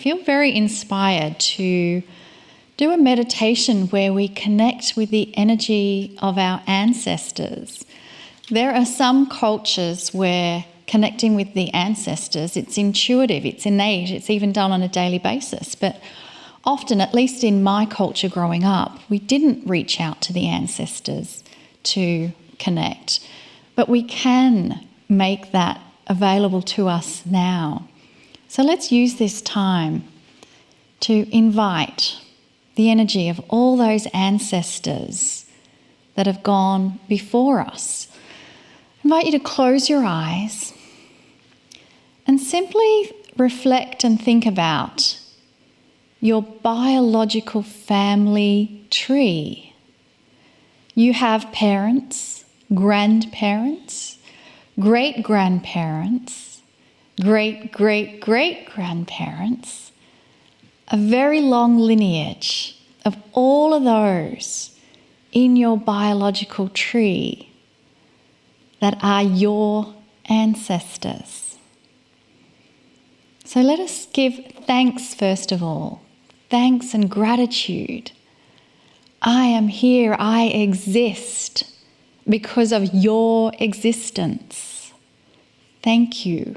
feel very inspired to do a meditation where we connect with the energy of our ancestors. There are some cultures where connecting with the ancestors, it's intuitive, it's innate, it's even done on a daily basis. But often, at least in my culture growing up, we didn't reach out to the ancestors to connect. But we can make that available to us now. So let's use this time to invite the energy of all those ancestors that have gone before us. I invite you to close your eyes and simply reflect and think about your biological family tree. You have parents, grandparents, great-grandparents, great-great-great-grandparents, a very long lineage of all of those in your biological tree that are your ancestors. So let us give thanks first of all, thanks and gratitude. I am here, I exist because of your existence. Thank you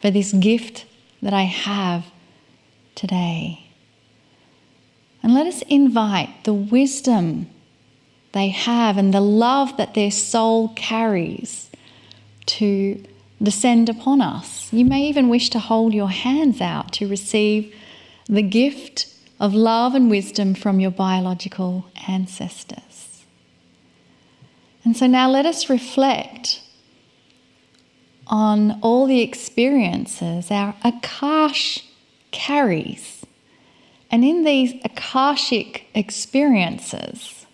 for this gift that I have today. And let us invite the wisdom they have and the love that their soul carries to descend upon us. You may even wish to hold your hands out to receive the gift of love and wisdom from your biological ancestors. And so now let us reflect on all the experiences our Akash carries. And in these Akashic experiences,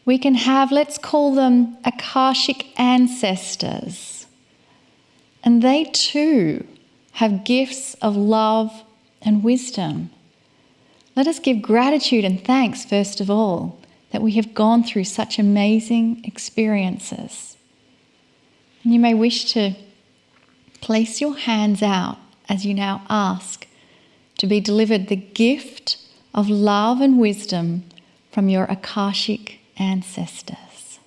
we can have, let's call them Akashic ancestors. And they too have gifts of love and wisdom. Let us give gratitude and thanks, first of all, that we have gone through such amazing experiences. And you may wish to place your hands out as you now ask to be delivered the gift of love and wisdom from your Akashic ancestors.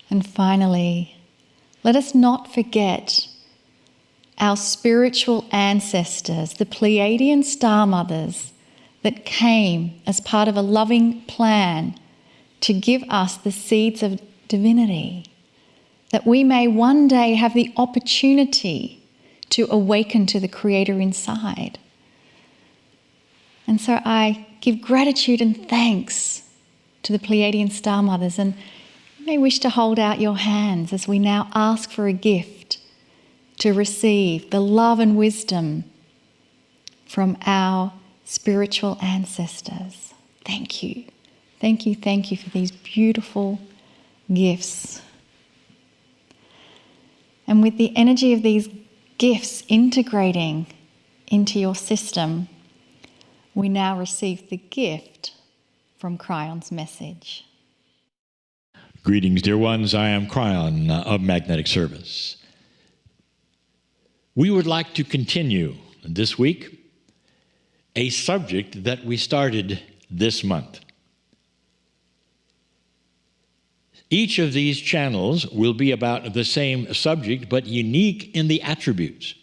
And finally, let us not forget our spiritual ancestors, the Pleiadian star mothers that came as part of a loving plan to give us the seeds of divinity, that we may one day have the opportunity to awaken to the Creator inside. And so I give gratitude and thanks to the Pleiadian star mothers, and you may wish to hold out your hands as we now ask for a gift to receive the love and wisdom from our spiritual ancestors. Thank you. Thank you, thank you for these beautiful gifts. And with the energy of these gifts integrating into your system, we now receive the gift from Kryon's message. Greetings, dear ones. I am Kryon of Magnetic Service. We would like to continue this week a subject that we started this month. Each of these channels will be about the same subject, but unique in the attributes.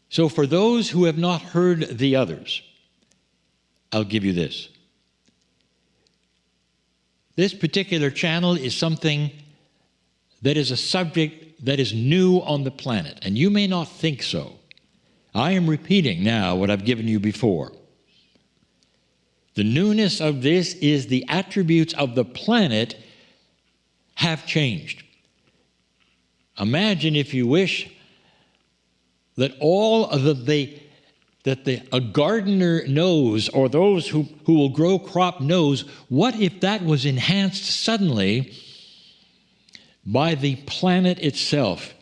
So for those who have not heard the others, I'll give you this. This particular channel is something that is a subject that is new on the planet, and you may not think so. I am repeating now what I've given you before. The newness of this is the attributes of the planet have changed. Imagine, if you wish, that all of a gardener knows, or those who will grow crop knows, what if that was enhanced suddenly by the planet itself,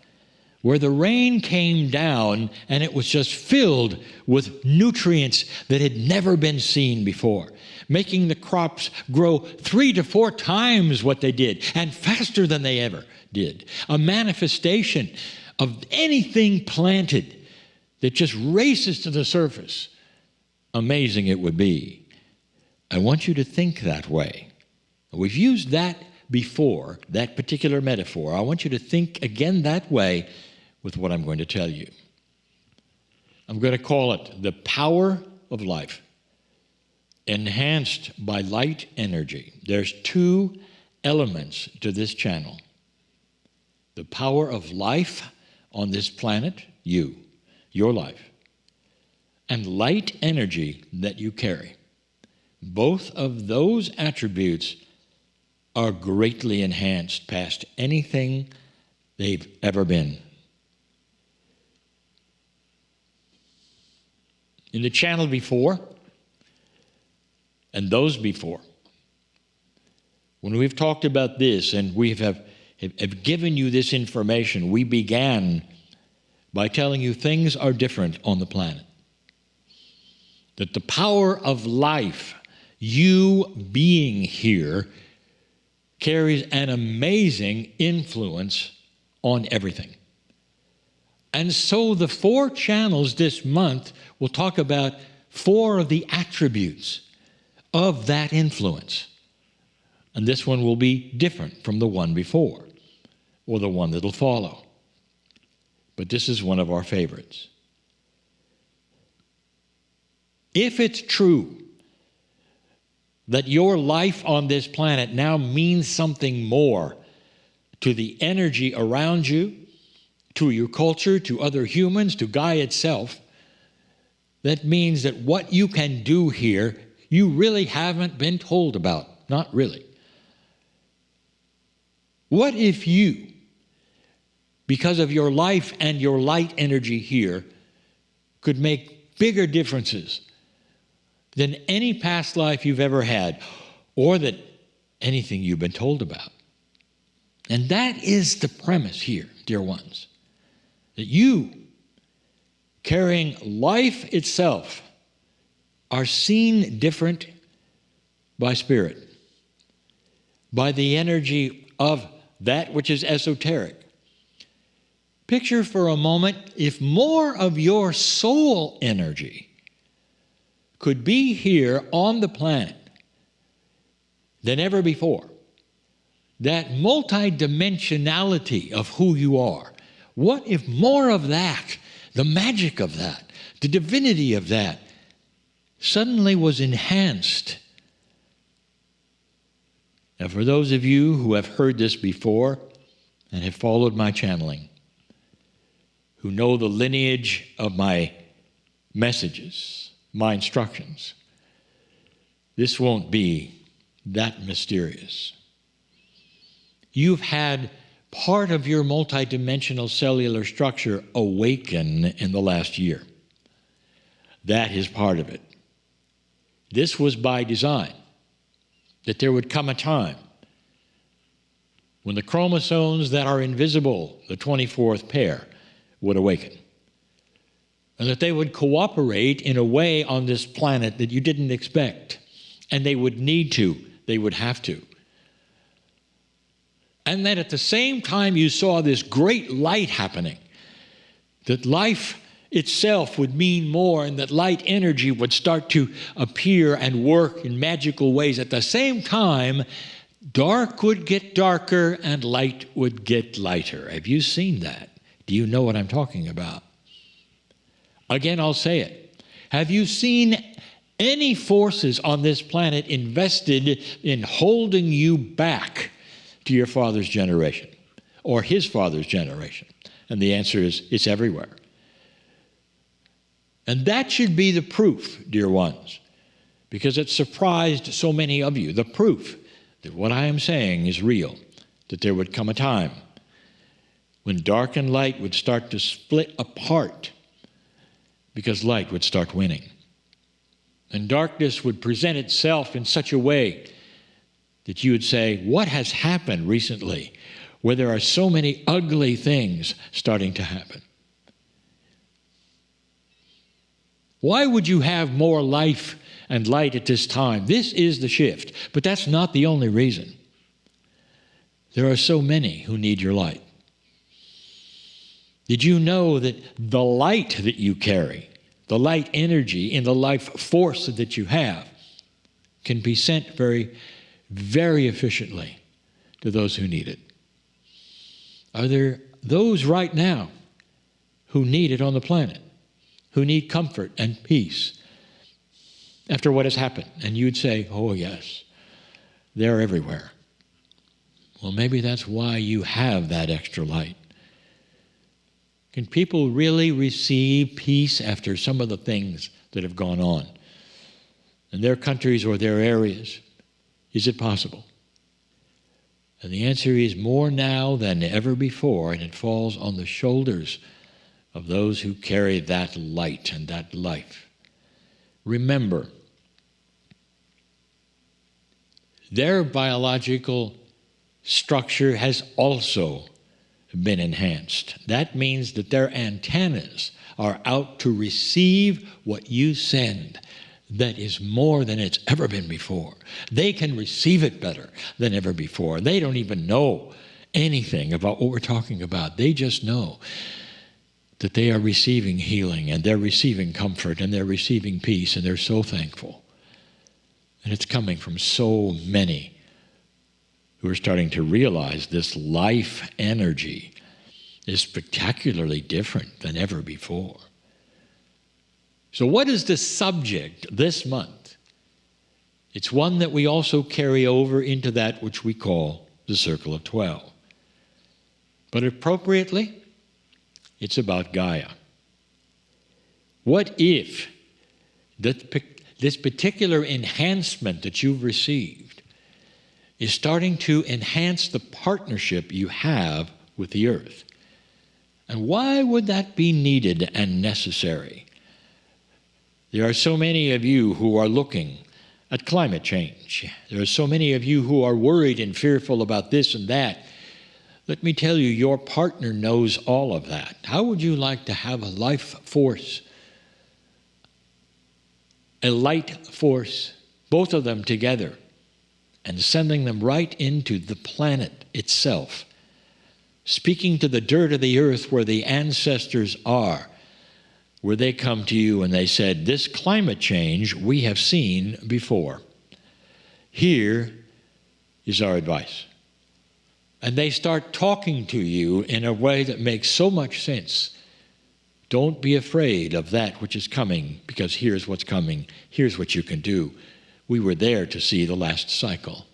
where the rain came down and it was just filled with nutrients that had never been seen before, making the crops grow 3 to 4 times what they did and faster than they ever did. A manifestation of anything planted that just races to the surface, amazing it would be. I want you to think that way. We've used that before, that particular metaphor. I want you to think again that way with what I'm going to tell you. I'm going to call it the power of life, enhanced by light energy. There's two elements to this channel. The power of life on this planet, your life, and light energy that you carry. Both of those attributes are greatly enhanced past anything they've ever been. In the channel before, and those before, when we've talked about this and we have given you this information, we began by telling you things are different on the planet. That the power of life, you being here, carries an amazing influence on everything. And so the 4 channels this month will talk about 4 of the attributes of that influence. And this one will be different from the one before, or the one that'll follow. But this is one of our favorites. If it's true that your life on this planet now means something more to the energy around you, to your culture, to other humans, to Gaia itself, that means that what you can do here, you really haven't been told about. Not really. What if you, because of your life and your light energy here, could make bigger differences than any past life you've ever had, or that anything you've been told about? And that is the premise here, dear ones, that you, carrying life itself, are seen different by spirit, by the energy of that which is esoteric. Picture for a moment if more of your soul energy could be here on the planet than ever before. That multidimensionality of who you are. What if more of that, the magic of that, the divinity of that, suddenly was enhanced? Now, for those of you who have heard this before and have followed my channeling, who know the lineage of my messages, my instructions, this won't be that mysterious. You've had part of your multidimensional cellular structure awaken in the last year. That is part of it. This was by design, that there would come a time when the chromosomes that are invisible, the 24th pair, would awaken. And that they would cooperate in a way on this planet that you didn't expect. And they would need to, they would have to. And that at the same time you saw this great light happening, that life itself would mean more and that light energy would start to appear and work in magical ways. At the same time, dark would get darker and light would get lighter. Have you seen that? Do you know what I'm talking about? Again, I'll say it. Have you seen any forces on this planet invested in holding you back to your father's generation or his father's generation? And the answer is, it's everywhere. And that should be the proof, dear ones, because it surprised so many of you. The proof that what I am saying is real, that there would come a time when dark and light would start to split apart because light would start winning. And darkness would present itself in such a way that you would say, what has happened recently where there are so many ugly things starting to happen? Why would you have more life and light at this time? This is the shift, but that's not the only reason. There are so many who need your light. Did you know that the light that you carry, the light energy and the life force that you have, can be sent very, very efficiently to those who need it? Are there those right now who need it on the planet, who need comfort and peace after what has happened? And you'd say, oh yes, they're everywhere. Well, maybe that's why you have that extra light. Can people really receive peace after some of the things that have gone on in their countries or their areas? Is it possible? And the answer is more now than ever before, and it falls on the shoulders of those who carry that light and that life. Remember, their biological structure has also been enhanced. That means that their antennas are out to receive what you send. That is more than it's ever been before. They can receive it better than ever before. They don't even know anything about what we're talking about. They just know that they are receiving healing, and they're receiving comfort, and they're receiving peace, and they're so thankful. And it's coming from so many who are starting to realize this life energy is spectacularly different than ever before. So what is the subject this month? It's one that we also carry over into that which we call the Circle of 12. But appropriately, it's about Gaia. What if this particular enhancement that you've received is starting to enhance the partnership you have with the earth? And why would that be needed and necessary? There are so many of you who are looking at climate change. There are so many of you who are worried and fearful about this and that. Let me tell you, your partner knows all of that. How would you like to have a life force, a light force, both of them together, and sending them right into the planet itself, speaking to the dirt of the earth where the ancestors are, where they come to you and they said, this climate change we have seen before. Here is our advice. And they start talking to you in a way that makes so much sense. Don't be afraid of that which is coming, because here's what's coming. Here's what you can do. We were there to see the last cycle.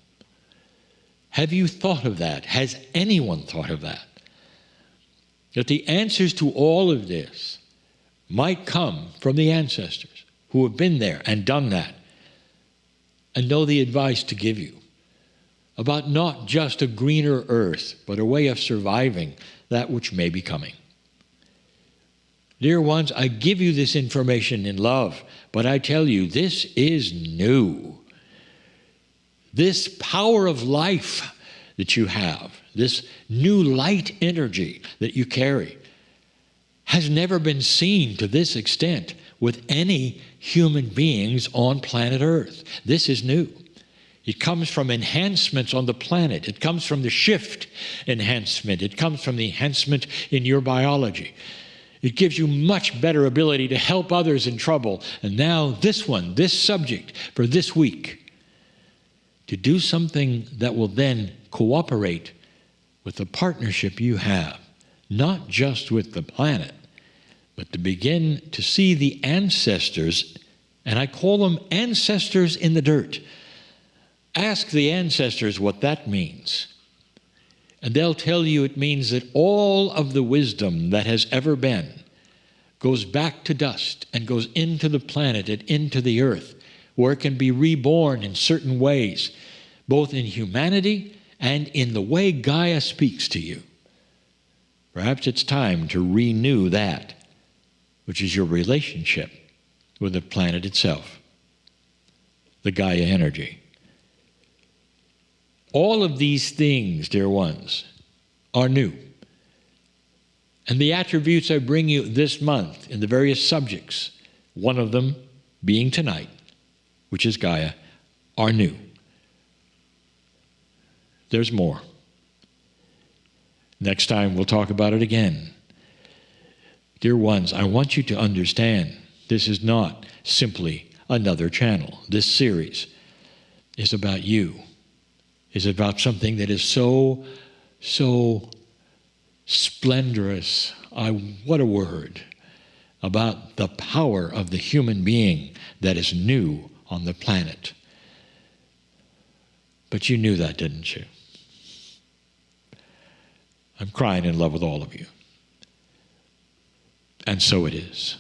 Have you thought of that? Has anyone thought of that? That the answers to all of this might come from the ancestors who have been there and done that and know the advice to give you about not just a greener earth, but a way of surviving that which may be coming. Dear ones, I give you this information in love, but I tell you, this is new. This power of life that you have, this new light energy that you carry, has never been seen to this extent with any human beings on planet Earth. This is new. It comes from enhancements on the planet. It comes from the shift enhancement. It comes from the enhancement in your biology. It gives you much better ability to help others in trouble. And now this one, this subject for this week, to do something that will then cooperate with the partnership you have, not just with the planet, but to begin to see the ancestors, and I call them ancestors in the dirt. Ask the ancestors what that means. And they'll tell you it means that all of the wisdom that has ever been goes back to dust and goes into the planet and into the earth, where it can be reborn in certain ways, both in humanity and in the way Gaia speaks to you. Perhaps it's time to renew that, which is your relationship with the planet itself, the Gaia energy. All of these things, dear ones, are new. And the attributes I bring you this month in the various subjects, one of them being tonight, which is Gaia, are new. There's more. Next time we'll talk about it again. Dear ones, I want you to understand this is not simply another channel. This series is about you. Is about something that is so splendorous. What a word. About the power of the human being that is new on the planet. But you knew that, didn't you? I'm crying in love with all of you. And so it is.